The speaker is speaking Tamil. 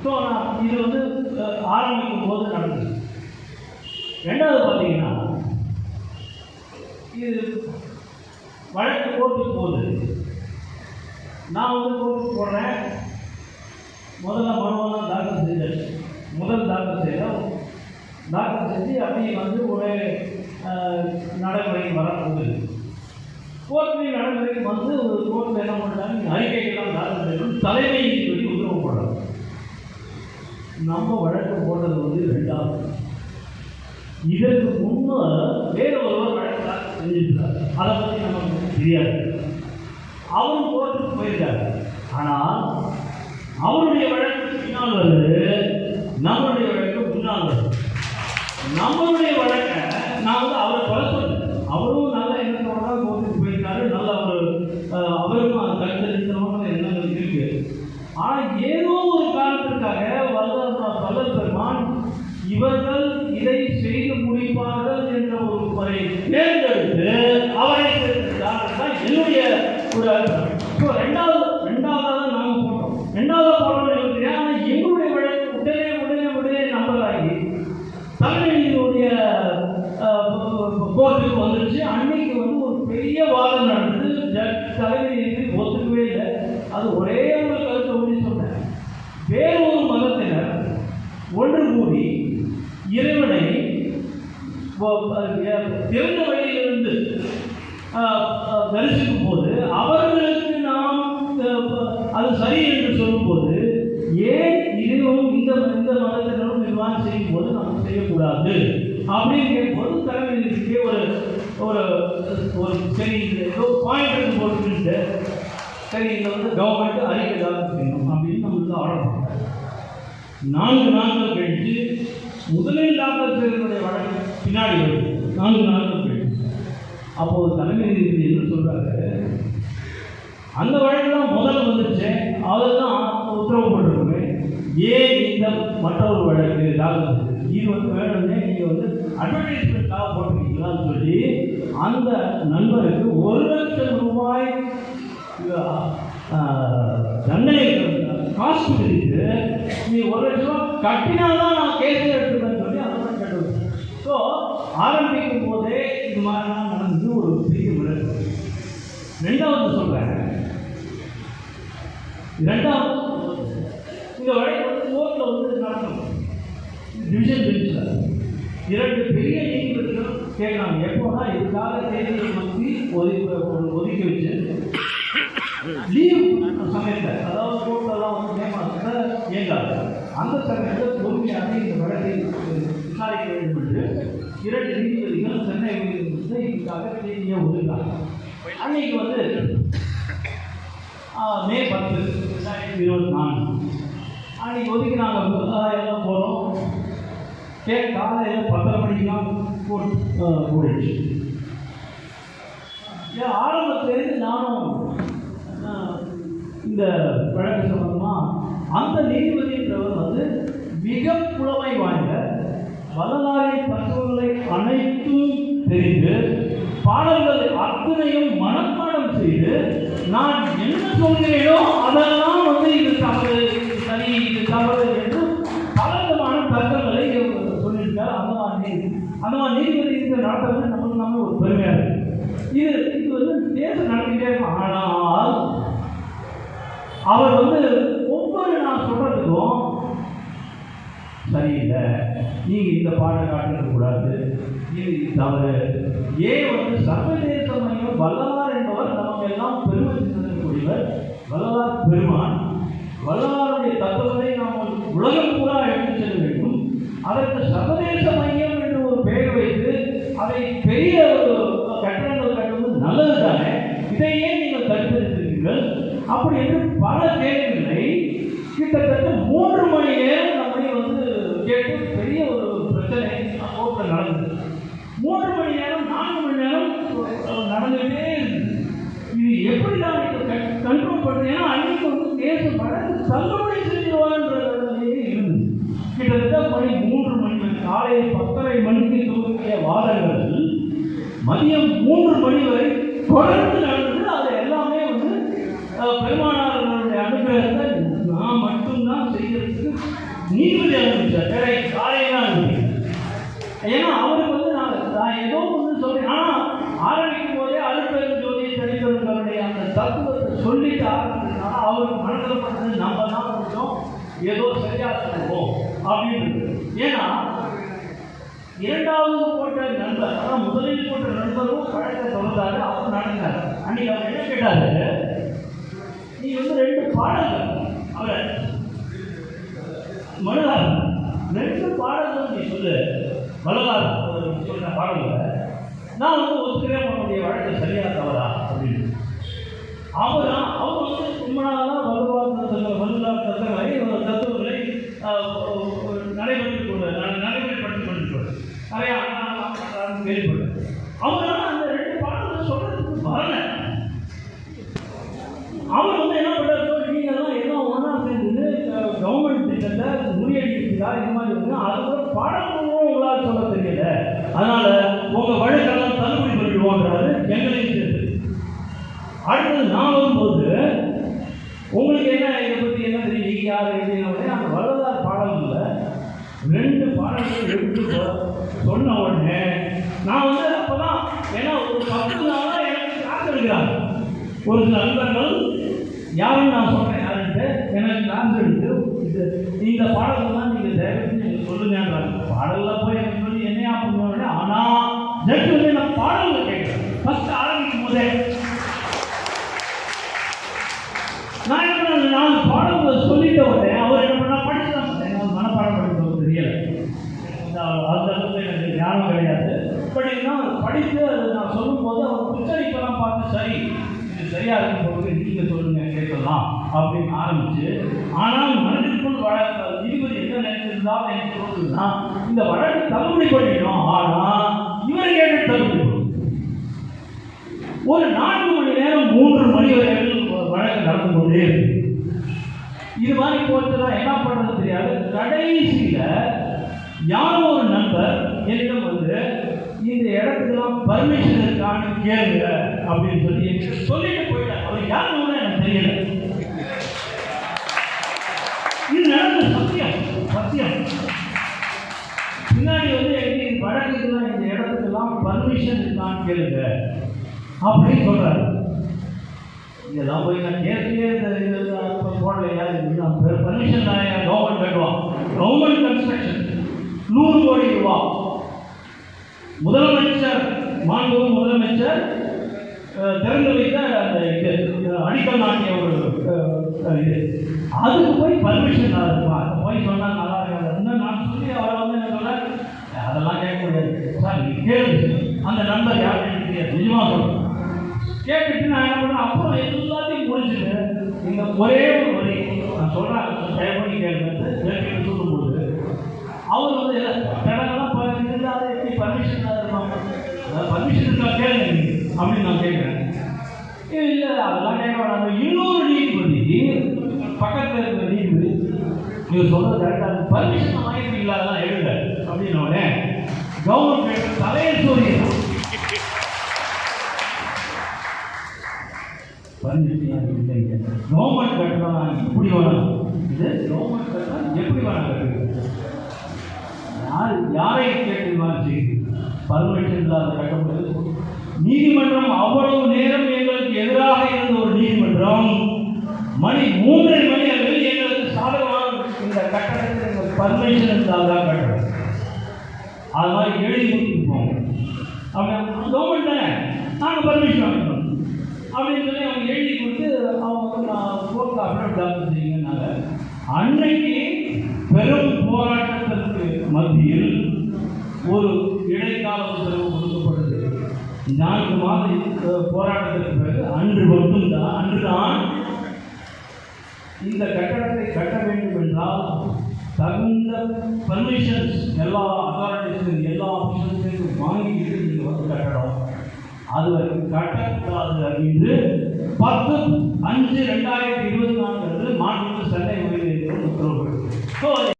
ஸோ நான் இது வந்து ஆரம்பிக்கும் போது நடந்தது. ரெண்டாவது பார்த்தீங்கன்னா, இது வழக்கு கோர்ட்டுக்கு போகுது. நான் வந்து கோர்ட்டுக்கு போடுறேன். முதல்ல மனுவெல்லாம் தாக்கல் செஞ்சேன். முதல் தாக்கல் செஞ்சு அப்படியே வந்து ஒரு நடைமுறைக்கு வரப்போகுது. கோர்ட்டின் நடைமுறைக்கு வந்து ஒரு கோர்ட்டில் என்ன பண்ணுறாங்க, அறிக்கைகள்லாம் தாக்கல் செய்யணும், தலைமை நீதிபதி உத்தரவு போடுறாங்க. நம்ம வழக்கு போடுறது வந்து ரெண்டாவது. இதற்கு முன்னால் வேறு ஒருவர் வழக்கு தாக்கல் செஞ்சிருக்கார். அதை பற்றி நமக்கு தெரியாது. அவரும் கோர்ட்டுக்கு போயிருக்காரு. ஆனால் அவருடைய வழக்கு பின்னால் வருது, நம்மளுடைய வழக்கு முன்னால் வருது. நம்மளுடைய வழக்கை நான் வந்து அவரை கொலை சொல்றேன். அவரும் நல்ல எண்ணத்தோட தான் கோர்ட்டுக்கு போயிருக்காரு. நல்ல அவருக்கும் அந்த கருத்தளித்தனமான எண்ணங்கள் இருக்கு. ஆனால் ஏதோ ஒரு காரணத்திற்காக வல்லல் பெருமான் இவர்கள் இதை செய்து முடிப்பார்கள் என்ற ஒரு முறை தேர்ந்தெடுத்து அவரை தான் என்னுடைய ஒரு ரெண்டாவதாக நாங்கள் போட்டோம். ரெண்டாவது போட்டோம் தெரியாது. ஆனால் எங்களுடைய வழக்கு உடனே நம்பலாகி தலைமையினுடைய கோர்ட்டுக்கு வந்துருச்சு. அன்னைக்கு வந்து ஒரு பெரிய வாதம் நடந்து தலைமை ஒத்துக்கவே இல்லை. அது ஒரே ஒரு கருத்தை ஒன்று சொன்னேன். வேறு ஒரு மதத்தினர் ஒன்று கூடி இறைவனை திறந்த வழியிலிருந்து தரிசிக்கும் போது அவர்களுக்கு நாம் அது சரி என்று சொல்லும்போது, ஏன் இதுவும் இந்த மதத்தினரும் நிர்வாகம் செய்யும் போது நம்ம செய்யக்கூடாது அப்படின்னு கேட்கும்போது தலைமைக்கு ஒரு சரி ஏதோ பாயிண்ட் போட்டுக்கிட்டு, சரி இதில் வந்து கவர்மெண்ட் அறிக்கை தாக்கல் செய்யணும் அப்படின்னு நம்மளுக்கு ஆர்டர் பண்ணுறாங்க. 4 நாட்கள் கழித்து முதலில் தாக்கல் செய்வதனுடைய வழக்கு பின்னாடி வருது. 4 நாட்கள் கழித்து அப்போது தலைமை நீதிபதி என்ன சொல்கிறாரு, அந்த வழக்கு தான் முதல்ல வந்துருச்சு, அதெல்லாம் உத்தரவு போட்டிருக்கோமே, ஏன் இந்த மற்றொரு வழக்கு தாக்கல் செய்யுது, இது வந்து வேணும்னே நீங்கள் வந்து அட்வர்டைஸ்மெண்ட்டாக போட்டிருக்கீங்களான்னு சொல்லி அந்த நண்பருக்கு 1 லட்சம் ரூபாய் தண்டனை காசு விதித்து, நீ 1 லட்சம் ரூபா கட்டினால்தான் நான் கேஸ் எடுத்துப்பேன்னு சொல்லி அந்த மாதிரி கேட்டு. ஸோ ஆரம்பிக்கும் போதே இது மாதிரிலாம் நடந்து ஒரு பெரிய விளைவு. ரெண்டாவது சொல்கிறேன், இந்த வழக்கு வந்து கோர்ட்டில் வந்து நடக்கணும். டிவிஷன் பெஞ்சில் 2 பெரிய நீதிபதிகள் கேட்குறாங்க. எப்போனா இதுக்காக தேதியை பற்றி ஒதுக்கி வச்சு லீவ் சமயத்தில், அதாவது கோர்ட்டெல்லாம் வந்து மே மாதத்தில் இயங்காது, அந்த சமயத்தில் பொறுமையாக இந்த வழக்கை விசாரிக்க வேண்டும் என்று 2 நீதிபதிகள் சென்னை உயர்நீதிமன்றத்தில் இதுக்காக தேதியை ஒதுக்காங்க. அன்னைக்கு வந்து மே 10, 2024 அன்றைக்கி ஒதுக்கினாங்க. எல்லாம் போகிறோம். காலையில் 10:30 மணிக்கெலாம் கூடிடுச்சு. ஆரம்பத்திலேருந்து நானும் இந்த வழக்கு சம்பந்தமாக அந்த நீதிபதின்றவர் வந்து மிக புலமை வாய்ந்த வரலாறின் தத்துவங்களை அனைத்தும் தெரிந்து பாடல்கள் அத்தனையும் மனப்பாடம் செய்து நான் என்ன சொல்கிறேனோ அதெல்லாம் வந்து இது தவறு, இது சரி, இது தவறு என்று பலவிதமான தர்க்கங்களை சொல்லியிருக்கார். அந்த மாதிரி நீதிபதி நடத்துறது நமக்கு நம்ம ஒரு பெருமையாக இருக்கு. இது வந்து தேர்தல் நடத்திக்கிட்டே இருக்கும். ஆனால் அவர் வந்து ஒவ்வொரு நான் சொல்றதுக்கும் சரியில்லை, நீங்கள் இந்த பாட்டை காட்டிடக்கூடாது, இது தவறு. ஏன் வந்து சர்வதேச மையம் வள்ளலார் என்பவர் நமக்கு எல்லாம் பெருமை சிந்தனைக்கூடியவர், வள்ளலார் பெருமான். வள்ளலாருடைய தத்துவத்தை நாம் உலகம் பூரா எடுத்து செல்ல வேண்டும். அதற்கு சர்வதேச மையம் என்று ஒரு பெயர் வைத்து அதை பெரிய ஒரு கட்டணங்கள் கட்டுவது நல்லது தானே, இதையே நீங்கள் தடுத்திருக்கிறீர்கள் அப்படி என்று பல கேள்விகளை கிட்டத்தட்ட 3 மணி நேரம் நம்மை வந்து கேட்டு பெரிய ஒரு பிரச்சனை கோர்ட்டில் நடந்தது. 3 மணி நேரம் 4 மணி நேரம் நடந்துகிட்டே இருந்தது. இது எப்படி தான் கண்ட்ரோல் பண்ணுறது? ஏன்னா அன்னைக்கு வந்து கேஸ் வழக்கு தள்ளுபடி செஞ்சிருவாங்கன்றதே இருந்தது. கிட்டத்தட்ட மணி 3 மணி காலையில் 10:30 மணிக்கு துவங்கிய வாதங்கள் மதியம் 3 மணி வரை தொடர்ந்து நடந்தது. அது எல்லாமே வந்து பெருமானார்களுடைய அனுகிரகத்தை நான் மட்டும்தான் செய்யறதுக்கு நீதிபதி அனுப்பிச்சார், வேற காலையெல்லாம் அனுப்பிங்க. ஏன்னா அவருக்கு வந்து நான் ஏதோ ஒன்று சொல்றேன். ஆனால் ஆரம்பிக்கும் போதே அருட்பெரும் ஜோதி தனிப்பெருங்களுடைய அந்த தத்துவத்தை சொல்லிட்டு ஆரம்பிச்சதுனால அவருக்கு மனதில் பண்ணது நம்ம தான் கொஞ்சம் ஏதோ சரியாக சொல்லுவோம் அப்படின்னு. ஏன்னா இரண்டாவது போட்ட நண்பர், அதான் முதலில் போட்ட நண்பரும் வழக்கை தொடர்ந்தாரு. அவர் நடந்தார். அன்னைக்கு அவர் என்ன கேட்டாரு, நீ வந்து 2 பாடல்கள் அவரை மனதார் 2 பாடல்கள் நீ சொல்லு, வளரார் சொல்ற பாடல்களை நான் வந்து ஒத்துக்கிறேன், உன்னுடைய வழக்கு சரியா தவறா அப்படின்னு. அவர் வந்து ரொம்ப நாளாக வலுவார் தத்துவங்களை நடைமுறைப்படுத்திக் கொண்டிருக்கிறார். நிறையா கேள்விப்பட்டேன். அவரால் அந்த 2 பாடல்களை சொல்றதுக்கு வரல. அவர் வந்து என்ன பண்ணுறாரு, நீங்கள்லாம் எல்லாம் ஒன்றா சேர்ந்து கவர்மெண்ட் திட்டத்தை முறியடிக்கிறீங்களா, இது மாதிரி வந்து அதுக்கு பாடல்களும் உங்களால் சொல்ல தெரியல, அதனால உங்கள் வழக்கெல்லாம் தள்ளுபடி பண்ணிடுவோன்றாரு. எங்களையும் சேர்த்து அடுத்தது நான் வரும்போது உங்களுக்கு என்ன இதை பற்றி என்ன தெரியும், நீங்கள் யார் எழுதின அந்த வரலாறு பாடல்களில் 2 பாடல்கள் எடுத்து சொன்ன உடனே நான் வந்து அப்போ தான், ஏன்னா ஒரு 10 நாளாக எனக்கு கிளாஸ் எடுக்கிறாங்க ஒரு சில நண்பர்கள். யாரும் நான் சொல்கிறேன் யாருன்ட்டு எனக்கு கிளாஸ் எடுத்து இந்த பாடல்கள்லாம் நீங்கள் தயவுக்கு நீங்கள் சொல்லுங்கன்றாங்க. பாடலில் போய் எனக்கு சொல்லி என்னையா பண்ணுவாங்க. ஆனால் ஜட்ஜு வந்து நான் பாடல்கள் கேட்குறேன். ஃபஸ்ட்டு ஆரம்பிக்கும் போதே நான் என்ன பண்ண 4 பாடல்களை சொல்லிட்ட உடனே அவர் என்ன பண்ணால் படிச்சு தான் பண்ணேன். மனப்பாடம் படித்தவர் தெரியலை, அந்த அளவுக்கு எனக்கு ஞானம் கிடையாது. படினா படித்து அதை நான் சொல்லும் போது அவர் உச்சரிப்பெல்லாம் பார்த்து சரி இது சரியாக இருக்கும் போது நீங்கள் சொல்லுங்க கேட்கலாம் அப்படின்னு ஆரம்பிச்சு. ஆனால் மனதிற்குள் நீதிபதி என்ன நினைச்சிருந்தாலும் எனக்கு சொல்லுதுன்னா இந்த வழக்கு தள்ளுபடி பண்ணிட்டோம். ஆனால் இவர் கேட்டு தள்ளுபடி ஒரு 4 மணி நேரம் 3 மணி வரையில் வழக்கு நடந்து கொண்டே இருக்கு. இது மாதிரி போச்சுதான் என்ன பண்ணுறது தெரியாது. கடைசியில் யாரோ ஒரு நண்பர் என்னிடம் வந்து இந்த இடத்துக்கெல்லாம் பர்மிஷன் இருக்கான்னு கேளுங்க அப்படின்னு சொல்லி என்கிட்ட சொல்லிட்டு போயிட்டார். அவர் யாருன்னு எனக்கு தெரியல. இது நடந்த சத்தியம். பின்னாடி வந்து எனக்கு வழக்குக்கெல்லாம் இந்த இடத்துக்கெல்லாம் பர்மிஷன் இருக்கான்னு கேளுங்க அப்படின்னு சொல்றாரு. இதெல்லாம் போய் நான் கேட்கவே போடலையா, பர்மிஷன் தான் கவர்மெண்ட் கட்டுவான். கவர்மெண்ட் கன்ஸ்ட்ரக்ஷன் 100 கோடி ரூபா. முதலமைச்சர் மாண்பு முதலமைச்சர் திறந்து வைத்த அந்த இது அடிக்கல் நாட்டிய ஒரு இது, அதுக்கு போய் பர்மிஷன் இருக்குமா போய் சொன்னால் நல்லா இருக்காது. நான் சொல்லி அவரை வந்து என்ன சொல்ல, அதெல்லாம் கேட்க முடியாது சார், நீங்கள் கேள்வி அந்த நண்பர் யாருன்னு தெரியாது, நிஜமாக சொல்கிறேன். கேட்டுட்டு நான் என்ன பண்ணேன், அப்புறம் எல்லாத்தையும் முடிச்சுட்டு இந்த ஒரே ஒரு வரி நான் சொல்கிறேன், தயப்படி கேட்டு சொல்லும்போது அவர் வந்து கடங்கெல்லாம் இருந்தால் எப்படி பர்மிஷன் தான் இருப்பாங்க, பர்மிஷன் இருக்கா கேளுங்க அப்படின்னு நான் கேட்குறேன். இல்லை அதெல்லாம் கேட்க வேணாம். இன்னொரு நீதிபதி பக்கத்தில் இருக்கிற நீதிபதி நீங்கள் சொல்கிறது கரெக்டாக பர்மிஷன் வாங்கிட்டீங்களா அதெல்லாம் எழுத அப்படின்னோடனே கவர்மெண்ட் தலையை சோறிய பர்மிஷன் இல்லைங்க, கவர்மெண்ட் கட்டணும் இப்படி வேணும், இது கவர்மெண்ட் கட்டணும் எப்படி வேணும் கட்டுறது, யாரை கேட்டு பர்மிஷன் இல்லாத கட்ட முடியாது. நீதிமன்றம் அவ்வளவு நேரம் எங்களுக்கு எதிராக இருந்த ஒரு நீதிமன்றம் மணி 3:30 மணி அளவில் எங்களுக்கு சாதகமாக இந்த கட்டணத்தை எங்கள் பர்மிஷன் இருந்தால் தான் கட்டணும். அது மாதிரி எழுதி கொடுத்துருப்போம். அப்படி கவர்மெண்ட் தானே நாங்கள் பர்மிஷன் வாங்கிக்கணும் அப்படின்னு சொல்லி அவங்க எழுதி கொடுத்து அவங்க வந்து நான் கோர்ட்டில் அப்டேட் தாக்கல் செய்யுங்கன்னாங்க. அன்னைக்கு பெரும் போராட்டத்திற்கு மத்தியில் ஒரு இடைக்கால உத்தரவு கொடுக்கப்பட்டது. 4 மாத போராட்டத்திற்கு பிறகு அன்றுதான் இந்த கட்டடத்தை கட்ட வேண்டும் என்றால் தகுந்த பர்மிஷன்ஸ் எல்லா அத்தாரிட்டிஸும் எல்லா ஆஃபீஸர்ஸையும் வாங்கிட்டு நீங்கள் வந்து கட்டடம் அது வரைக்கும் கட்டக்கூடாது அப்படின்னு 10/5/2024 மாநில சென்னை உயர்நீதிமன்றம் உத்தரவு.